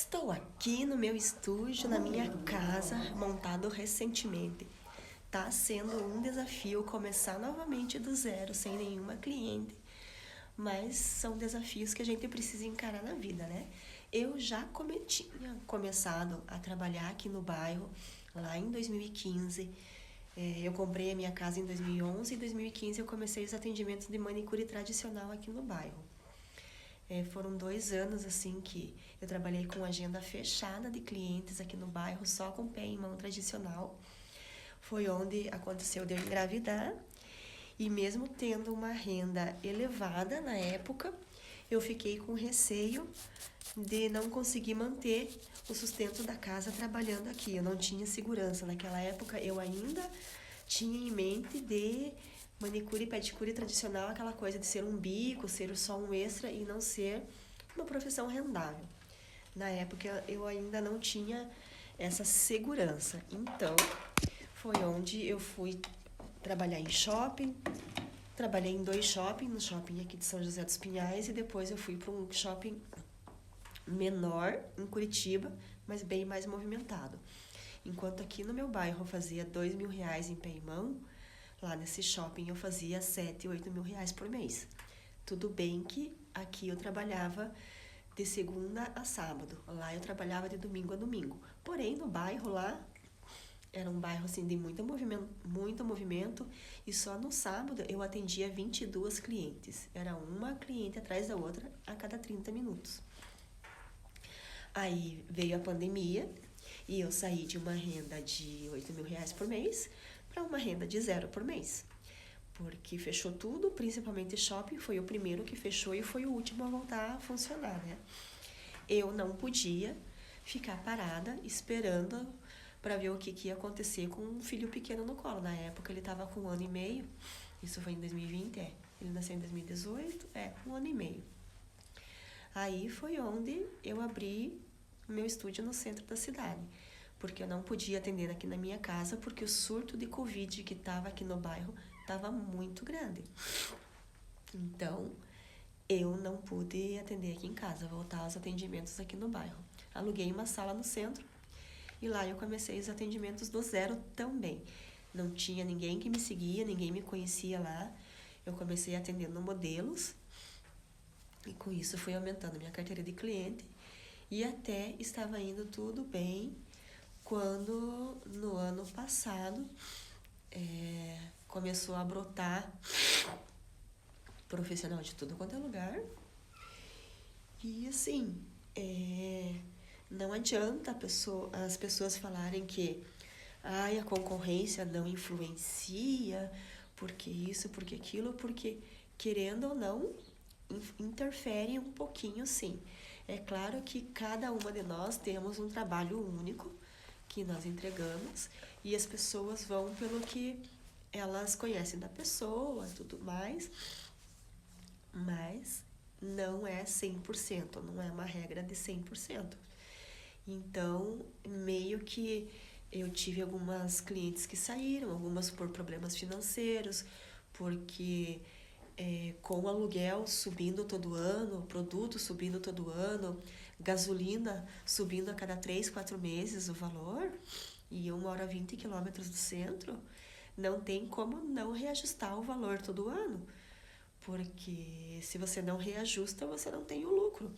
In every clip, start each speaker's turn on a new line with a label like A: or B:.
A: Estou aqui no meu estúdio, na minha casa, montado recentemente. Tá sendo um desafio começar novamente do zero, sem nenhuma cliente, mas são desafios que a gente precisa encarar na vida, né? Eu já tinha começado a trabalhar aqui no bairro, lá em 2015. Eu comprei a minha casa em 2011 e em 2015 eu comecei os atendimentos de manicure tradicional aqui no bairro. Foram 2 anos assim que eu trabalhei com agenda fechada de clientes aqui no bairro, só com pé em mão tradicional. Foi onde aconteceu de eu engravidar e mesmo tendo uma renda elevada na época, eu fiquei com receio de não conseguir manter o sustento da casa trabalhando aqui. Eu não tinha segurança. Naquela época eu ainda tinha em mente de manicure e pedicure tradicional, aquela coisa de ser um bico, ser só um extra e não ser uma profissão rendável. Na época eu ainda não tinha essa segurança. Então, foi onde eu fui trabalhar em shopping. Trabalhei em 2 shoppings, no shopping aqui de São José dos Pinhais e depois eu fui para um shopping menor em Curitiba, mas bem mais movimentado. Enquanto aqui no meu bairro eu fazia R$ 2.000 em pé e mão, lá nesse shopping eu fazia 7, 8 mil reais por mês. Tudo bem que aqui eu trabalhava de segunda a sábado, lá eu trabalhava de domingo a domingo. Porém, no bairro lá, era um bairro assim de muito movimento e só no sábado eu atendia 22 clientes. Era uma cliente atrás da outra a cada 30 minutos. Aí veio a pandemia e eu saí de uma renda de 8 mil reais por mês para uma renda de 0 por mês. Porque fechou tudo, principalmente shopping, foi o primeiro que fechou e foi o último a voltar a funcionar, né? Eu não podia ficar parada esperando para ver o que ia acontecer com um filho pequeno no colo. Na época ele estava com 1 ano e meio, isso foi em 2020, ele nasceu em 2018, 1 ano e meio. Aí foi onde eu abri meu estúdio no centro da cidade, porque eu não podia atender aqui na minha casa, porque o surto de Covid que estava aqui no bairro estava muito grande. Então, eu não pude atender aqui em casa, voltar aos atendimentos aqui no bairro. Aluguei uma sala no centro e lá eu comecei os atendimentos do zero também. Não tinha ninguém que me seguia, ninguém me conhecia lá. Eu comecei atendendo modelos e com isso fui aumentando minha carteira de cliente e até estava indo tudo bem quando no ano passado começou a brotar profissional de tudo quanto é lugar. E assim, não adianta as pessoas falarem que a concorrência não influencia, porque isso, porque aquilo, porque querendo ou não, interfere um pouquinho sim. É claro que cada uma de nós temos um trabalho único que nós entregamos e as pessoas vão pelo que elas conhecem da pessoa e tudo mais, mas não é 100%, não é uma regra de 100%. Então, meio que eu tive algumas clientes que saíram, algumas por problemas financeiros, porque com o aluguel subindo todo ano, produto subindo todo ano, gasolina subindo a cada 3, 4 meses o valor, e eu moro a 20 quilômetros do centro, não tem como não reajustar o valor todo ano. Porque se você não reajusta, você não tem o lucro.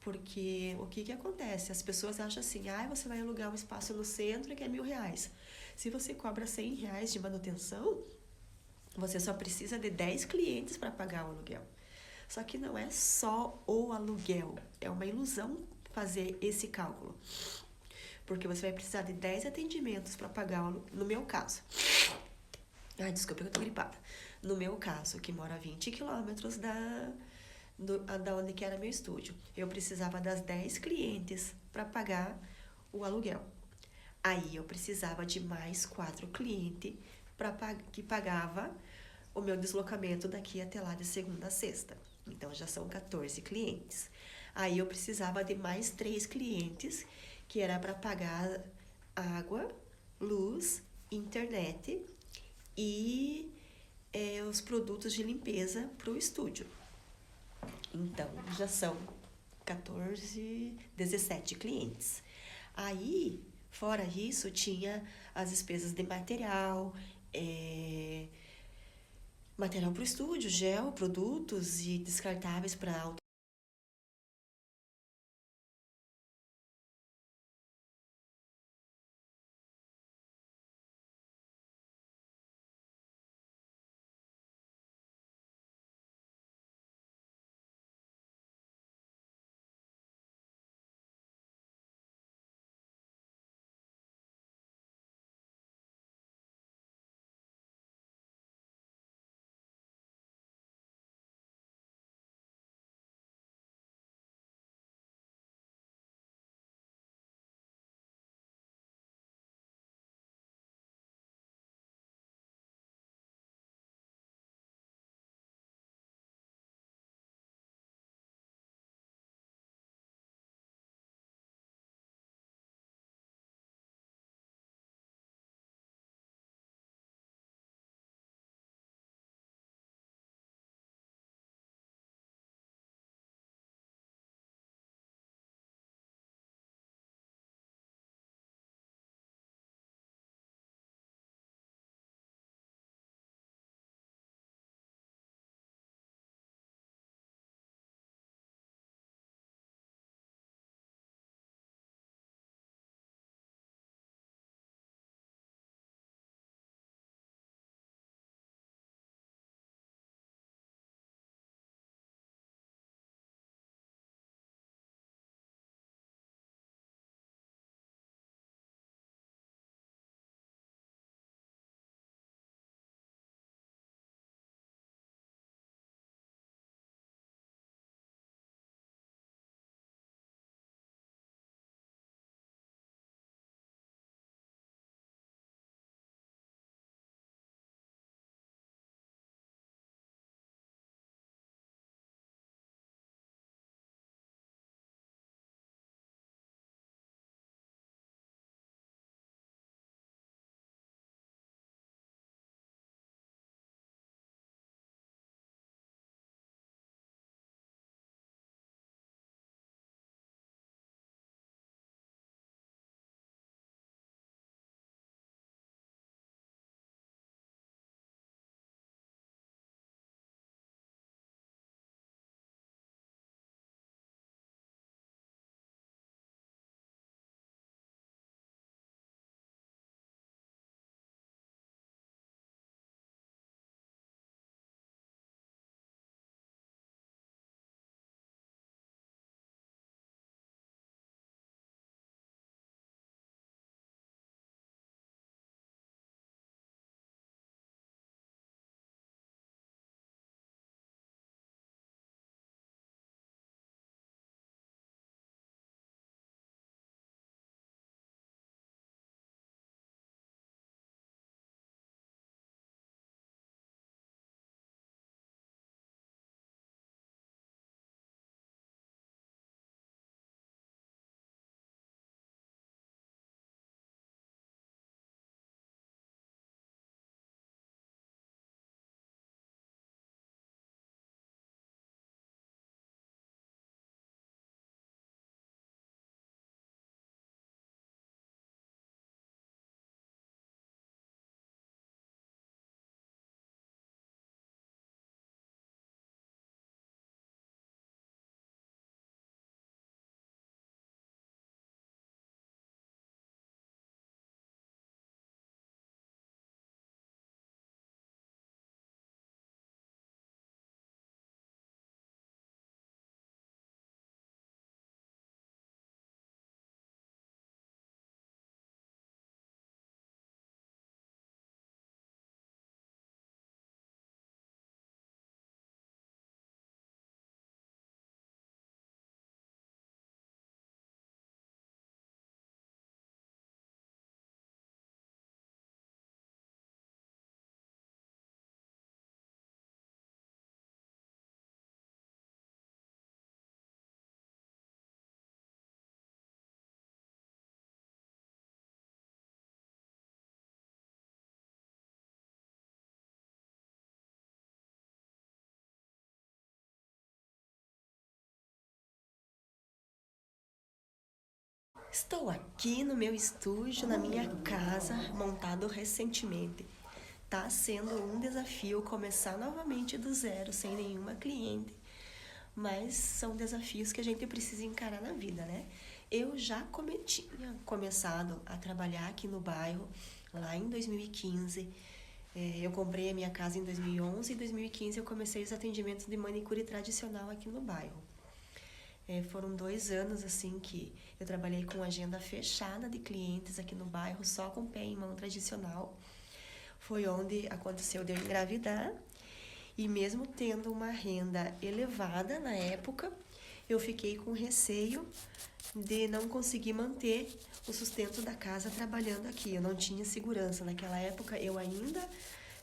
A: Porque o que acontece? As pessoas acham assim, você vai alugar um espaço no centro que é R$ 1.000. Se você cobra R$ 100 de manutenção, você só precisa de 10 clientes para pagar o aluguel. Só que não é só o aluguel, é uma ilusão fazer esse cálculo. Porque você vai precisar de 10 atendimentos para pagar, no meu caso. Desculpa que eu tô gripada. No meu caso, que mora a 20 quilômetros da onde que era meu estúdio, eu precisava das 10 clientes para pagar o aluguel. Aí eu precisava de mais 4 clientes que pagava o meu deslocamento daqui até lá de segunda a sexta. Então já são 14 clientes. Aí eu precisava de mais 3 clientes, que era para pagar água, luz, internet e os produtos de limpeza para o estúdio. Então, já são 14, 17 clientes. Aí, fora isso, tinha as despesas de material, material para o estúdio, gel, produtos e descartáveis para Estou aqui no meu estúdio, na minha casa, montado recentemente. Tá sendo um desafio começar novamente do zero, sem nenhuma cliente, mas são desafios que a gente precisa encarar na vida, né? Eu já tinha começado a trabalhar aqui no bairro, lá em 2015. Eu comprei a minha casa em 2011 e em 2015 eu comecei os atendimentos de manicure tradicional aqui no bairro. Foram 2 anos assim que eu trabalhei com agenda fechada de clientes aqui no bairro, só com pé em mão tradicional. Foi onde aconteceu de eu engravidar e mesmo tendo uma renda elevada na época, eu fiquei com receio de não conseguir manter o sustento da casa trabalhando aqui. Eu não tinha segurança. Naquela época eu ainda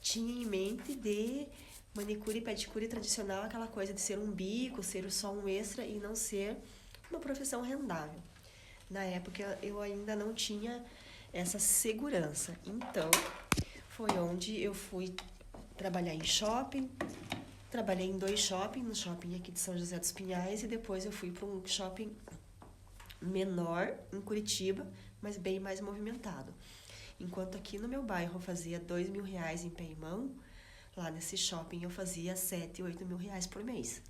A: tinha em mente de manicure e pedicure tradicional, aquela coisa de ser um bico, ser só um extra e não ser uma profissão rendável. Na época eu ainda não tinha essa segurança. Então, foi onde eu fui trabalhar em shopping. Trabalhei em 2 shoppings, no shopping aqui de São José dos Pinhais e depois eu fui para um shopping menor em Curitiba, mas bem mais movimentado. Enquanto aqui no meu bairro eu fazia R$ 2.000 em pé e mão, lá nesse shopping eu fazia 7, 8 mil reais por mês.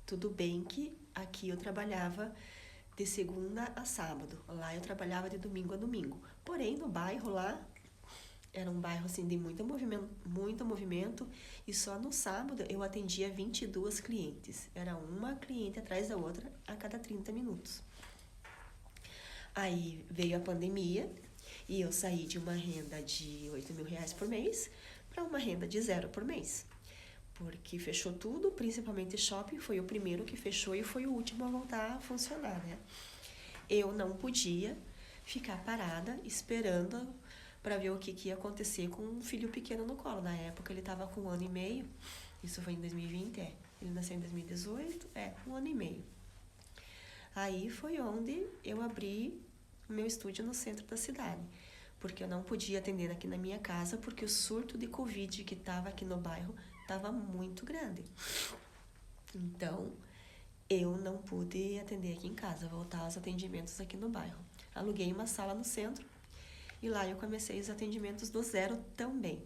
A: Tudo bem que aqui eu trabalhava de segunda a sábado, lá eu trabalhava de domingo a domingo. Porém, no bairro lá, era um bairro assim de muito movimento e só no sábado eu atendia 22 clientes. Era uma cliente atrás da outra a cada 30 minutos. Aí veio a pandemia e eu saí de uma renda de R$ 8.000 por mês para uma renda de 0 por mês. Porque fechou tudo, principalmente shopping, foi o primeiro que fechou e foi o último a voltar a funcionar, né? Eu não podia ficar parada esperando para ver o que ia acontecer com um filho pequeno no colo. Na época ele estava com 1 ano e meio, isso foi em 2020, ele nasceu em 2018, 1 ano e meio. Aí foi onde eu abri o meu estúdio no centro da cidade, porque eu não podia atender aqui na minha casa, porque o surto de Covid que estava aqui no bairro estava muito grande. Então, eu não pude atender aqui em casa, voltar aos atendimentos aqui no bairro. Aluguei uma sala no centro e lá eu comecei os atendimentos do zero também.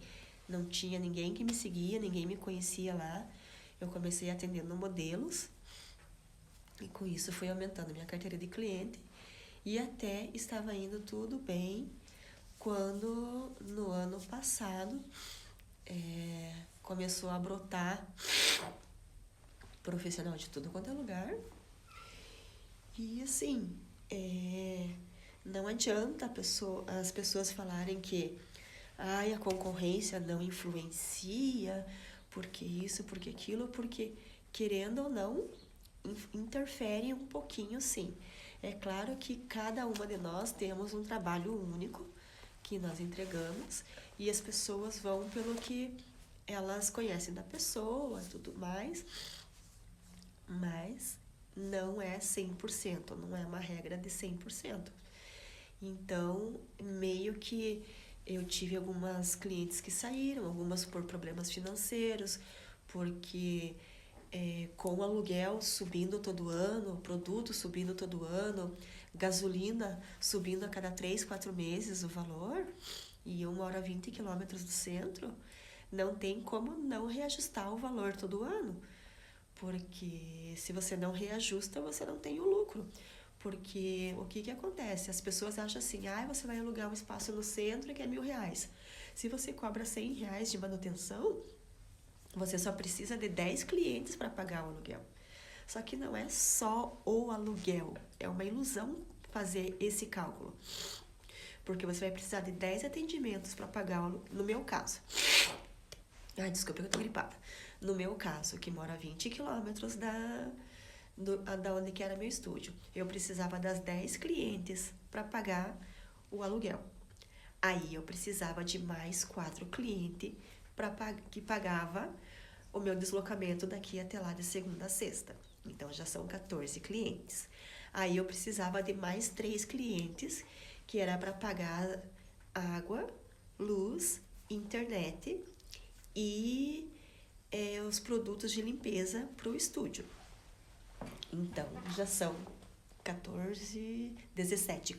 A: Não tinha ninguém que me seguia, ninguém me conhecia lá. Eu comecei atendendo modelos e com isso fui aumentando minha carteira de cliente e até estava indo tudo bem quando no ano passado começou a brotar profissional de tudo quanto é lugar. E assim, não adianta as pessoas falarem que a concorrência não influencia, porque isso, porque aquilo, porque querendo ou não, interfere um pouquinho sim. É claro que cada uma de nós temos um trabalho único que nós entregamos e as pessoas vão pelo que elas conhecem da pessoa e tudo mais, mas não é 100%, não é uma regra de 100%. Então, meio que eu tive algumas clientes que saíram, algumas por problemas financeiros, porque com o aluguel subindo todo ano, produto subindo todo ano, gasolina subindo a cada 3, 4 meses o valor, e eu moro a 20 quilômetros do centro, não tem como não reajustar o valor todo ano, porque se você não reajusta, você não tem o lucro. Porque o que acontece? As pessoas acham assim, você vai alugar um espaço no centro que é R$ 1.000. Se você cobra R$ 100 de manutenção, você só precisa de 10 clientes para pagar o aluguel. Só que não é só o aluguel, é uma ilusão fazer esse cálculo. Porque você vai precisar de 10 atendimentos para pagar, no meu caso. Desculpa, eu tô gripada. No meu caso, que mora a 20 quilômetros da onde que era meu estúdio, eu precisava das 10 clientes para pagar o aluguel. Aí eu precisava de mais 4 clientes que pagava o meu deslocamento daqui até lá de segunda a sexta. Então já são 14 clientes. Aí eu precisava de mais 3 clientes, que era para pagar água, luz, internet e os produtos de limpeza para o estúdio. Então, já são 17